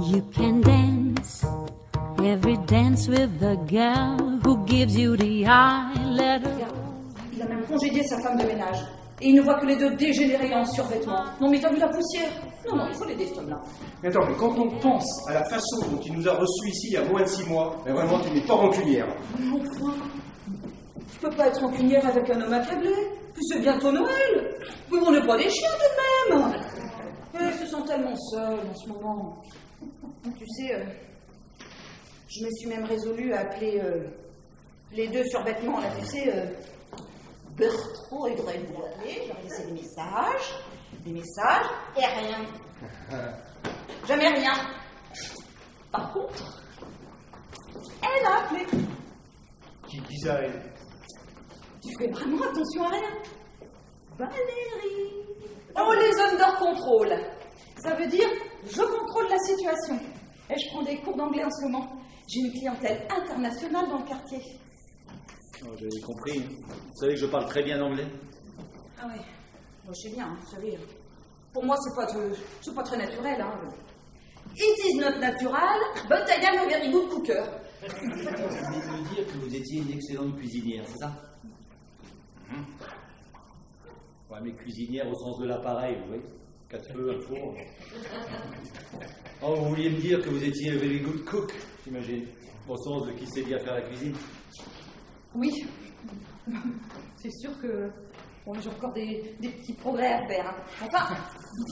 You can dance every dance with the girl who gives you the eye letter. Il a même congédié sa femme de ménage. Et il ne voit que les deux dégénérés en survêtement. Non, mais t'as vu la poussière? Non, il faut l'aider, cet homme-là. Mais attends, mais quand on pense à la façon dont il nous a reçus ici il y a moins de 6 mois, ben vraiment, tu n'es pas rancunière. Mais enfin, je peux pas être rancunière avec un homme accablé. Puis c'est bientôt Noël. Puis on n'est pas des chiens tout de même. Et ils se sentent tellement seuls en ce moment. Tu sais, je me suis même résolue à appeler les deux survêtements, là, tu sais, Bertrand et Grégoire. Leur laisser des messages, et rien. Jamais rien. Par contre, elle a appelé. Qui dit ça, elle? Tu fais vraiment attention à rien. Valérie. Oh, les zones d'or contrôle. Ça veut dire, je contrôle la situation. Et je prends des cours d'anglais en ce moment. J'ai une clientèle internationale dans le quartier. Oh, j'avais compris. Vous savez que je parle très bien anglais. Ah ouais, moi je sais bien, vous savez. Pour moi, c'est pas très naturel. Hein. It is not natural, but I am a very good cooker. Vous venez de me dire que vous étiez une excellente cuisinière, c'est ça? Ouais, mais cuisinière au sens de l'appareil, vous voyez? 4 feux, un four. Oh, vous vouliez me dire que vous étiez a very good cook, j'imagine. Au sens de qui sait bien faire la cuisine. Oui. C'est sûr que bon, j'ai encore des petits progrès à faire. Hein. Enfin,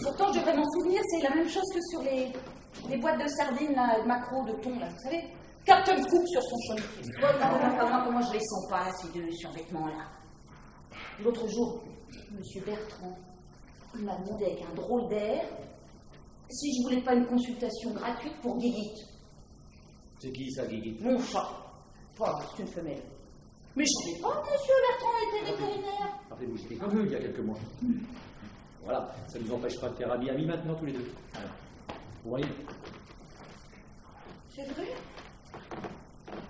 pourtant, je devrais m'en souvenir, c'est la même chose que sur les boîtes de sardines, là, de maquereaux, de thon, là, vous savez. Captain Cook sur son chonier. Moi, comment je les sens pas, ces deux survêtements-là. L'autre jour, M. Bertrand, il m'a demandé avec un drôle d'air si je voulais pas une consultation gratuite pour Guiguite. C'est qui ça, Guiguite? Mon chat. Voilà, c'est une femelle. Mais je savais pas que M. Bertrand était vétérinaire. Rappelez-vous, j'étais comme eux il y a quelques mois. Voilà, ça ne nous empêche pas de faire ami maintenant tous les deux. Alors, vous voyez? C'est vrai?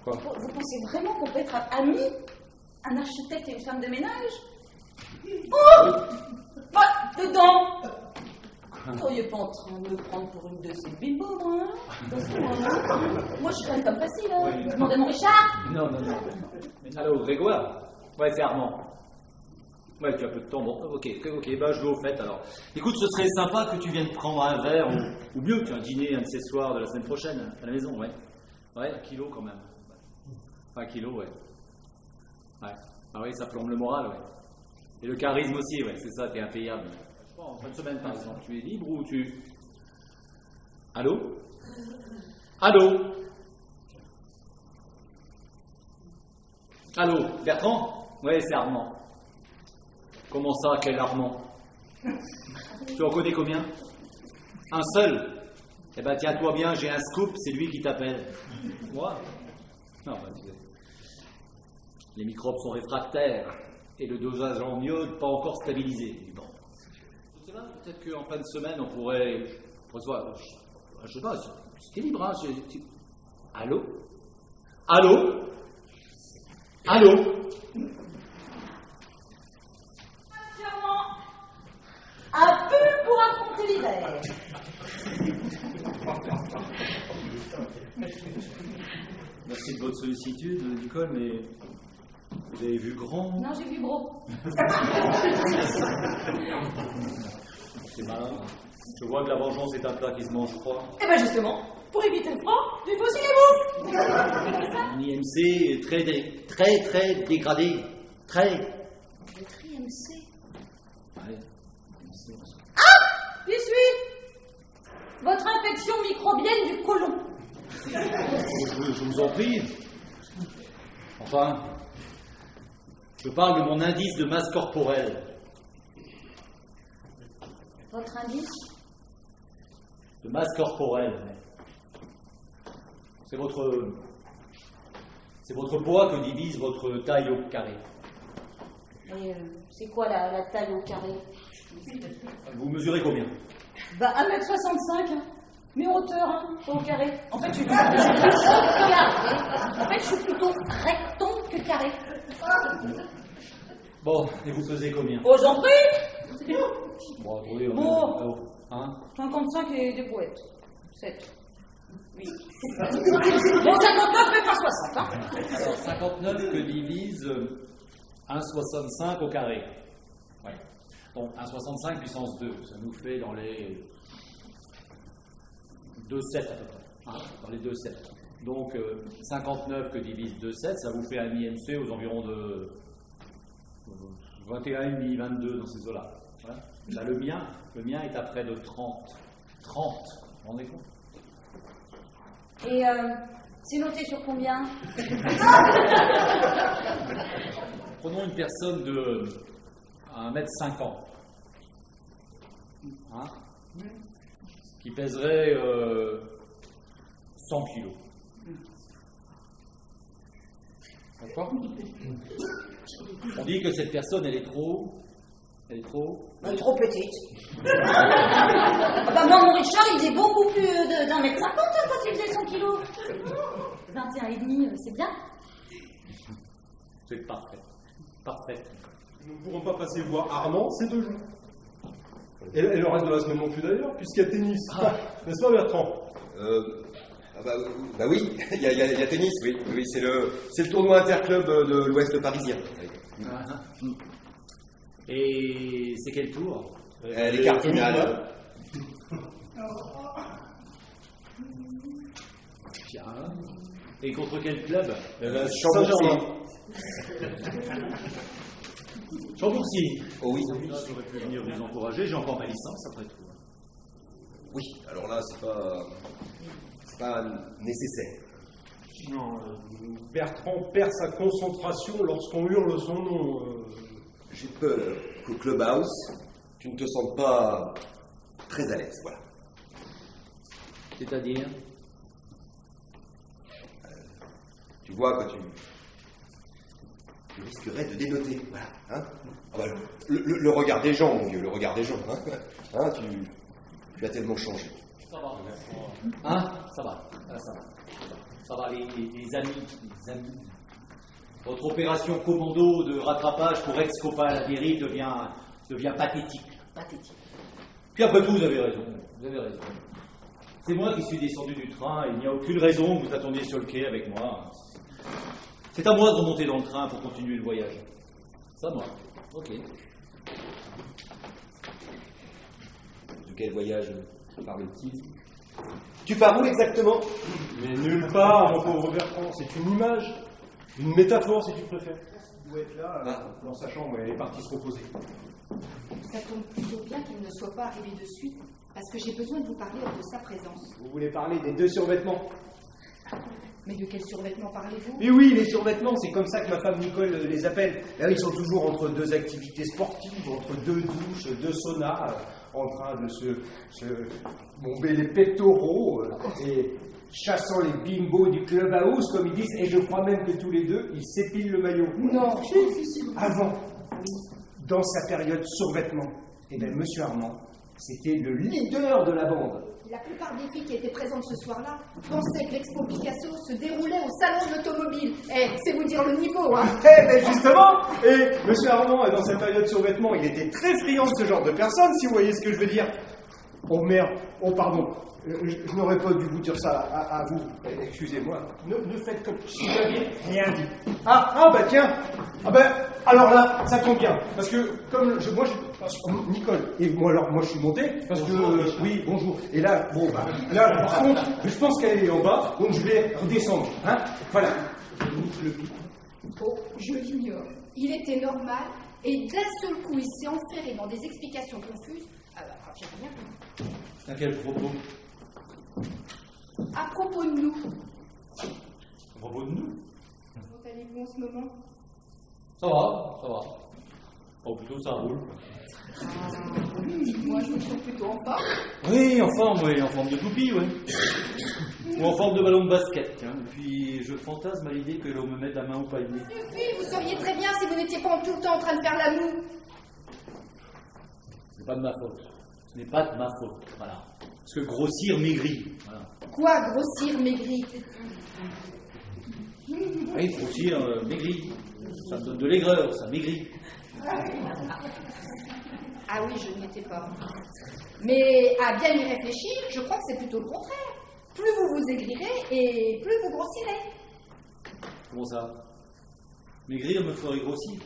Quoi? Vous pensez vraiment qu'on peut être amis, un architecte et une femme de ménage? Oh! Bah, dedans! Vous ne seriez pas en train de me prendre pour une de ces bimbos, hein? Moi, je suis quand même pas facile, hein? Oui. Vous demandez mon Richard? Non. Mais allô, Grégoire? Ouais, c'est Armand. Ouais, tu as peu de temps. Bon, ok, bah je vais au fait alors. Écoute, ce serait sympa que tu viennes prendre un verre, ou mieux, tu as un dîner un de ces soirs de la semaine prochaine, à la maison, ouais. Ouais, 1 kilo quand même. 1 kilo, ouais. Ouais. Ah oui, ça plombe le moral, ouais. Et le charisme aussi, ouais, c'est ça, t'es impayable. En fin de semaine, par exemple, tu es libre ou tu... Allô? Allô? Allô, Bertrand? Ouais, c'est Armand. Comment ça, quel Armand? Tu en connais combien? Un seul? Eh ben, tiens-toi bien, j'ai un scoop, c'est lui qui t'appelle. Moi? Non, bah, tu sais. Les microbes sont réfractaires et le dosage en iode pas encore stabilisé. Bon. Je sais pas, peut-être qu'en fin de semaine, on pourrait... Je sais pas, c'était libre, hein. Allô? Allô? Allô? Un peu pour affronter l'hiver. Merci de votre sollicitude, Nicole, mais vous avez vu grand? Non, j'ai vu gros. C'est malin. Je vois que la vengeance est un plat qui se mange froid. Eh ben justement, pour éviter le froid, il faut aussi les bouffes. Un IMC très dégradé. Très. Votre IMC. Ouais. Ah! J'y suis. Votre infection microbienne du côlon. Je vous en prie. Enfin, je parle de mon indice de masse corporelle. Votre indice? De masse corporelle. C'est votre poids que divise votre taille au carré. Et c'est quoi la taille au carré? Vous mesurez combien? Bah 1m65, hein. Mais en hauteur, hein, pas au carré. En fait, je suis plutôt rectangle que carré. Bon, et vous pesez combien? Oh, j'en prie. Bon, oui, Bon. Hein? 55 et des brouettes. 7. Oui. Bon, 59, mais pas 60, hein. Alors, 59 que divise 1,65 au carré. Ouais. Donc, 1,65 puissance 2, ça nous fait dans les 2,7 à peu près. Hein, dans les 2,7. Donc, 59 que divise 2,7, ça vous fait un IMC aux environs de 21,5, 22 dans ces eaux-là. Voilà. Là, le mien est à près de 30. 30, vous vous rendez compte? Et c'est noté sur combien? Prenons une personne de 1,50 m. Hein, qui pèserait 100 kg. D'accord? On dit que cette personne, elle est trop Trop petite. Ah bah moi, mon Richard, il faisait beaucoup plus d'1,50 m quand il faisait 100 kilos. 21,5, c'est bien. C'est parfait. Parfait. Nous ne pourrons pas passer voir Armand ces 2 jours. Et le reste de la semaine non plus d'ailleurs, puisqu'il y a tennis. N'est-ce pas, Bertrand? Bah oui, il y a tennis, oui. Oui, c'est le tournoi interclub de l'Ouest parisien. Et c'est quel tour? Les quarts finales. Tiens. Et contre quel club? Chambourcy. Chambourcy. Oh oui. J'aurais pu venir vous encourager, j'ai encore ma licence après tout. Oui, alors là, c'est pas nécessaire. Non, Bertrand perd sa concentration lorsqu'on hurle son nom. J'ai peur qu'au clubhouse, tu ne te sentes pas très à l'aise, voilà. C'est-à-dire? Tu vois, quoi, tu risquerais de dénoter, voilà. Hein, voilà. Le regard des gens, mon vieux, le regard des gens. Hein, tu as tellement changé. Ça va. Hein? Ça va. Ça va. Ça va, les amis. Votre opération commando de rattrapage pour ex-copain à la dérive devient pathétique. Puis après tout, vous avez raison. C'est moi qui suis descendu du train et il n'y a aucune raison que vous attendiez sur le quai avec moi. C'est à moi de remonter dans le train pour continuer le voyage. C'est à moi. Ok. De quel voyage parle-t-il? Tu pars où exactement? Mais nulle part, mon pauvre Bertrand, c'est une image, une métaphore si tu préfères. Il doit être là, dans sa chambre, et elle est partie se reposer. Ça tombe plutôt bien qu'il ne soit pas arrivé de suite, parce que j'ai besoin de vous parler hors de sa présence. Vous voulez parler des 2 survêtements? Mais de quels survêtements parlez-vous? Mais oui, les survêtements, c'est comme ça que ma femme Nicole les appelle. Là, ils sont toujours entre 2 activités sportives, entre 2 douches, 2 saunas, en train de se bomber les pectoraux et chassant les bimbos du clubhouse, comme ils disent, et je crois même que tous les 2, ils s'épilent le maillot. Non, Avant, dans sa période survêtement, eh bien, Monsieur Armand, c'était le leader de la bande. La plupart des filles qui étaient présentes ce soir-là pensaient que l'expo Picasso se déroulait au salon de l'automobile. C'est vous dire le niveau, hein. Ben justement, et Monsieur Armand, dans sa période survêtement, il était très friand de ce genre de personnes, si vous voyez ce que je veux dire. Oh merde, oh pardon, je n'aurais pas dû vous dire ça à vous. Excusez-moi, ne faites comme si vous n'aviez rien dit. Bah tiens, alors là, ça tombe bien, parce que comme Nicole, et moi je suis monté, parce que, oui, bonjour, et là, là, par contre, je pense qu'elle est en bas, donc je vais redescendre, hein, voilà. Oh, je l'ignore. Il était normal, et d'un seul coup, il s'est enferré dans des explications confuses. J'ai rien. À quel propos? À propos de nous. À propos de nous? Comment allez-vous en ce moment? Ça va. Oh, plutôt ça roule. Dites-moi, je me trouve plutôt en forme. Oui, en forme de toupie, oui. Ou en forme de ballon de basket, tiens. Et puis je fantasme à l'idée que l'on me mette la main au panier. Oui, vous sauriez très bien si vous n'étiez pas tout le temps en train de faire la moue. Ce n'est pas de ma faute. Ce n'est pas de ma faute, voilà. Parce que grossir maigrit, voilà. Quoi, grossir, maigrir? Oui, grossir maigrit. Ça me donne de l'aigreur, ça maigrit. Ah oui, je n'y étais pas. Mais à bien y réfléchir, je crois que c'est plutôt le contraire. plus vous vous aigrirez et plus vous grossirez. Comment ça? Maigrir me ferait grossir.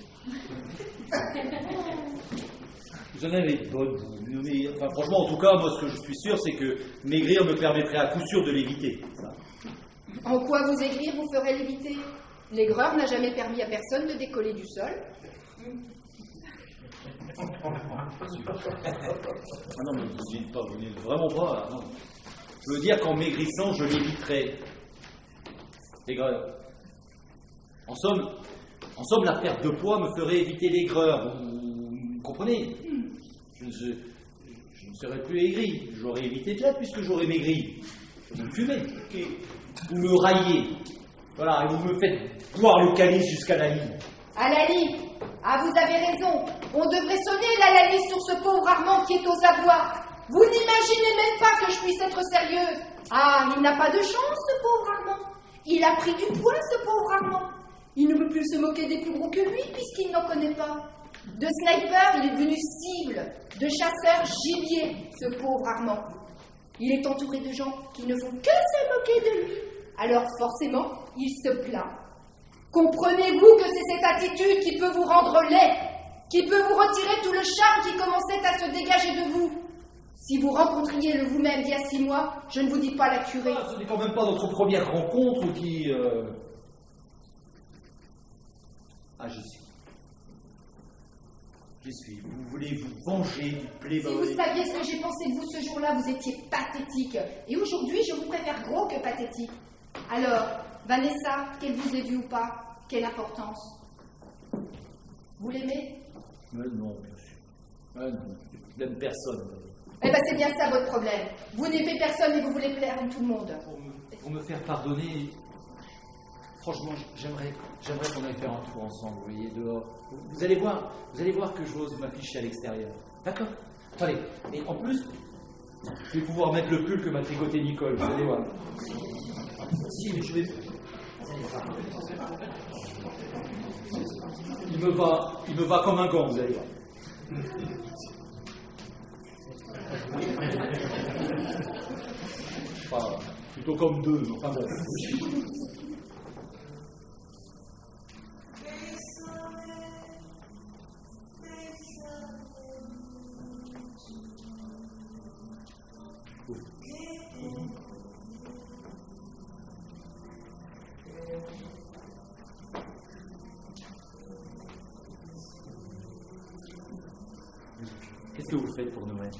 Vous en avez bonne, vous. Mais, enfin, franchement, en tout cas, moi, ce que je suis sûr, c'est que maigrir me permettrait à coup sûr de l'éviter. Ça. En quoi vous aigrir vous ferez l'éviter? L'aigreur n'a jamais permis à personne de décoller du sol. Ah non, mais vous dites pas, vous dites vraiment pas. Non. Je veux dire qu'en maigrissant, je l'éviterai. L'aigreur. En somme, la perte de poids me ferait éviter l'aigreur. Vous comprenez? Je ne serais plus aigri. J'aurais évité de l'être puisque j'aurais maigri. Vous me fumez. Vous me raillez. Voilà, et vous me faites boire le calice jusqu'à la ligne. À la lit. Ah, vous avez raison. On devrait sonner la liste sur ce pauvre Armand qui est aux abois. Vous n'imaginez même pas que je puisse être sérieuse. Ah, il n'a pas de chance, ce pauvre Armand. Il a pris du poids, ce pauvre Armand. Il ne peut plus se moquer des plus gros que lui, puisqu'il n'en connaît pas. De sniper, il est devenu cible. De chasseur, gibier, ce pauvre Armand. Il est entouré de gens qui ne font que se moquer de lui. Alors, forcément, il se plaint. Comprenez-vous que c'est cette attitude qui peut vous rendre laid, qui peut vous retirer tout le charme qui commençait à se dégager de vous? Si vous rencontriez le vous-même d'il y a 6 mois, je ne vous dis pas la curer. Ah, ce n'est quand même pas notre première rencontre qui... Ah, j'y suis. J'y suis. Vous voulez vous venger du playboy. Si vous saviez ce que j'ai pensé de vous ce jour-là, vous étiez pathétique. Et aujourd'hui, je vous préfère gros que pathétique. Alors, Vanessa, qu'elle vous ait vu ou pas, quelle importance? Vous l'aimez? Mais non, bien sûr. Mais non, je n'aime personne. Eh bien, c'est bien ça votre problème. Vous n'aimez personne et vous voulez plaire à tout le monde. Pour me faire pardonner, franchement, j'aimerais qu'on aille faire un tour ensemble, vous voyez, dehors. Vous allez voir que j'ose m'afficher à l'extérieur. D'accord? Attendez, et en plus, je vais pouvoir mettre le pull que m'a tricoté Nicole, vous allez voir. Si, mais je vais... Vous allez voir. Il me va comme un gant, vous allez voir. Enfin, plutôt comme 2, enfin bon. Qu'est-ce que vous faites pour Noël?